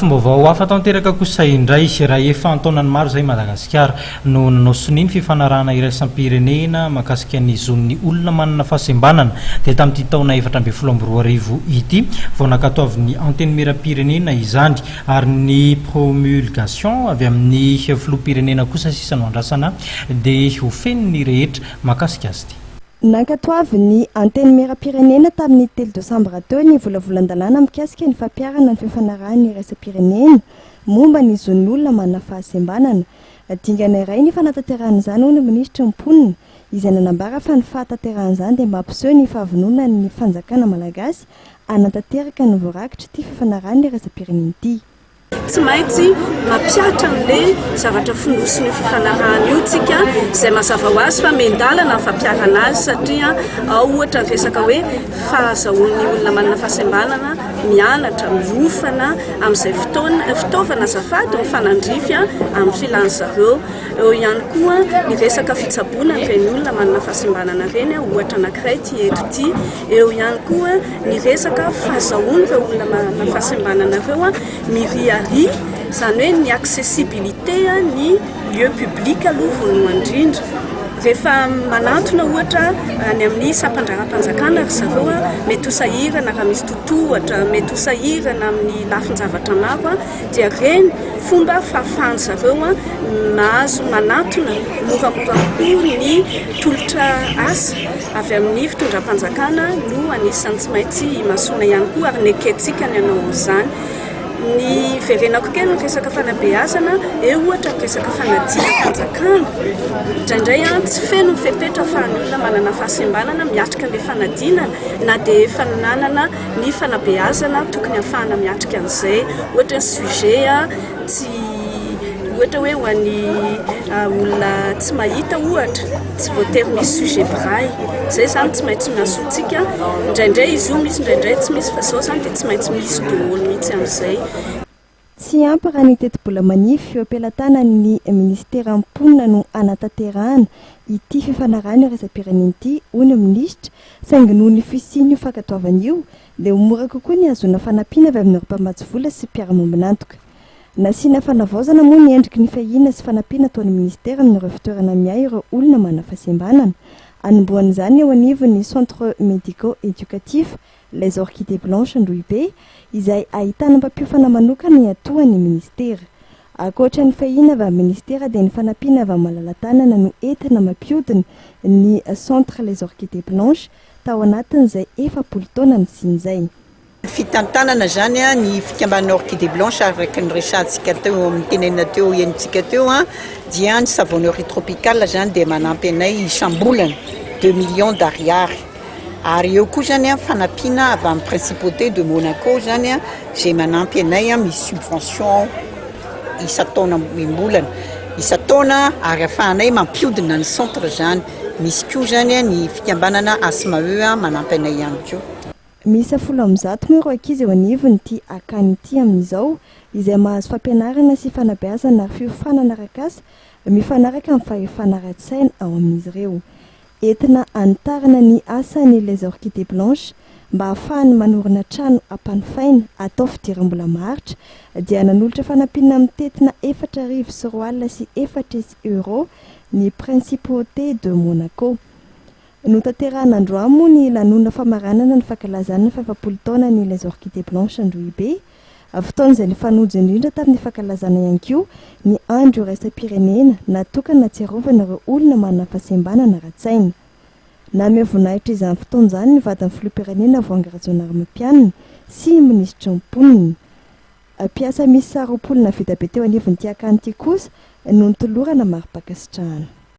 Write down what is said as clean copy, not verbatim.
Fomba vaoafa tanteraka kosa indray raha efa antaonany maro zay Madagasikara no nanao soniny fifanarahana iraisam-pirenena mahakasika ny zon'ny olona manana fahasembanana dia tamin'ity taona 2012 ity vao nakatoavin'ny anteny miram-pirenena izany ary ny promulgation avy amin'ny filoham-pirenena kosa sisa no andrasana dia ho feniny rehetra mahakasika azy ity. Nankatoavy ny anteny miram-pirenena tamin'ny 3 Desambra teo ny volavolan-dalàna mikasika ny fampiarana ny fifanarahan'ny iraisam-pirenena momba ny zon'ny olona manana fahasembanana. Dingana iray ny fanatanterahana izany hono minisitry mponina izay nanambara fa ny fahataterahana izany dia mampiseho ny fahavononan'ny fanjakana malagasy anatanteraka ny voarakitra ity fifanarahan'ny iraisam-pirenena ity. Tsy maintsy mampiatra an'ilay zavatra fondrosin'ny fifanarahana io tsika izay mazava ho azy fa mendalana ny fampiarana azy satria ao ohatra resaka hoe fahazahoan'ny olona manana fahasembanana mianatra mirofana amin'izay fitaovana azafady mifanandrify amin'ny filan'zareo. Eo ihany koa ny resaka fitsaboana ireny olona manana fahasembanana ireny ohatra anankiray ty eto ity. Eo ihany koa ny resaka fahazahoana ireo olona manana fahasembanana ireo miriary izany hoe ny accessibilité ny lieu public aloha voalohany indrindra. Rehefa manatona ohatra any amin'ny sampandraram-panjakana ry zareo mety ho sahirana raha misy totohatra, mety ho sahirana amin'ny lafin-javatra maro dia reny fomba fahafahan zareo mahazo manatona moramora kokoa ny tolotra asa avy amin'ny fitondram-panjakana no anisan'ny tsy maintsy masona ihany koa ary ny anketsika ny anao izany. Ny verenako kely ny resaka fanabeazana eo ohatra resaka fanadina fanjakana indraindray tsy feno fepetra fa ny olona manana fahasembanana miatrika ilay fanadinana na dia efa nanana ny fanabeazana tokony hafahana miatrika an'izay ohatra ny sujet tsy ohatra hoe ho an'ny olona tsy mahita ohatra tsy voatery misy sujet braille zay zany tsy maintsy miasotsika indraindray izy io misy indraindray tsy misy fa zao zany dia tsy maintsy misy daholo mihitsy amin'izay. Tsy ampy raha ny teti-bola manify eo am-pelatanan'ny ministera mponina no anatanterahana ity fifanarahana iraisam-pirenena ity hono minisitra saingy noho ny fisian'io fankatoavana io dia mora kokoa ny ahazoana fanampiana avy amin'ny mpamatsy vola sy mpiara-mombonantoka. Nasiana fanavaozana moa ny endriky ny fahina sy fanampiana ataon'ny ministera amin'ireo fitoerana miay ireo olona manana fahasembanana. Anombohan'izany eo anivon'ny centre médico-éducatif Les Orchidées Blanches Andohibe izay ahitana mpampiofana manokana ny atoan'ny ministera. Ankoatra ny fahina avy amin'ny ministera dia ny fanampiana avy amin'ny malala-tanana no entina mampiodina ny centre Les Orchidées Blanches tao anatin'izay 70 taona ny sin'izay. Fitantanana zany ny fikambanana Orchidée Blanche araka ny resantsika teo amin'ny tenenina teo enitsika teo dia ny savonnerie tropicale zany dia manampy anay isambolana 2 millions d'ariary ary eo koa zany fanampiana avy amin'ny principauté de Monaco zany izay manampy anay misy subvention isa-taona imbolana isa-taona ary ahafahanay mampiodina ny centre zany. Misy koa zany ny fikambanana ASMAE manampy anay ihany koa. Misy 10 moa ireo ankizy eo anivony ity akany ity amin'izao izay mahazo fampianarana sy fanabeazana ary fiofanana arak'asa mifanaraka amin'ny fahefanara-tsaina ao amin'izy ireo. Entina anitarana ny asan'ny Les Orchidées Blanches mba ahafahany manorina trano ampanofaina atao fidiram-bola maharitra dia nanolotra fanampiana amin'ny tetina 4,4 alina sy 4 euro ny principauté de Monaco. Notanterahana androany moa ny lanonana famaranana ny fankalazana ny 70 taona ny Les Orchidées Blanches Andohibe. Fotoan'izay ny fanojo indrindra tamin'ny fankalazana ihany koa ny andro iraisam-pirenena natokana hatsiarovana ireo olona manana fahasembanana ara-tsaina. Nanome voninahitra izany fotoana izany ny vadin'ny filoham-pirenena Voangy Rajaonarimampianina sy minisitra mponina. Piasa misy 20 vita be teo anivon'ity akany ity kosa no nitolorana mari-pakasitrahana.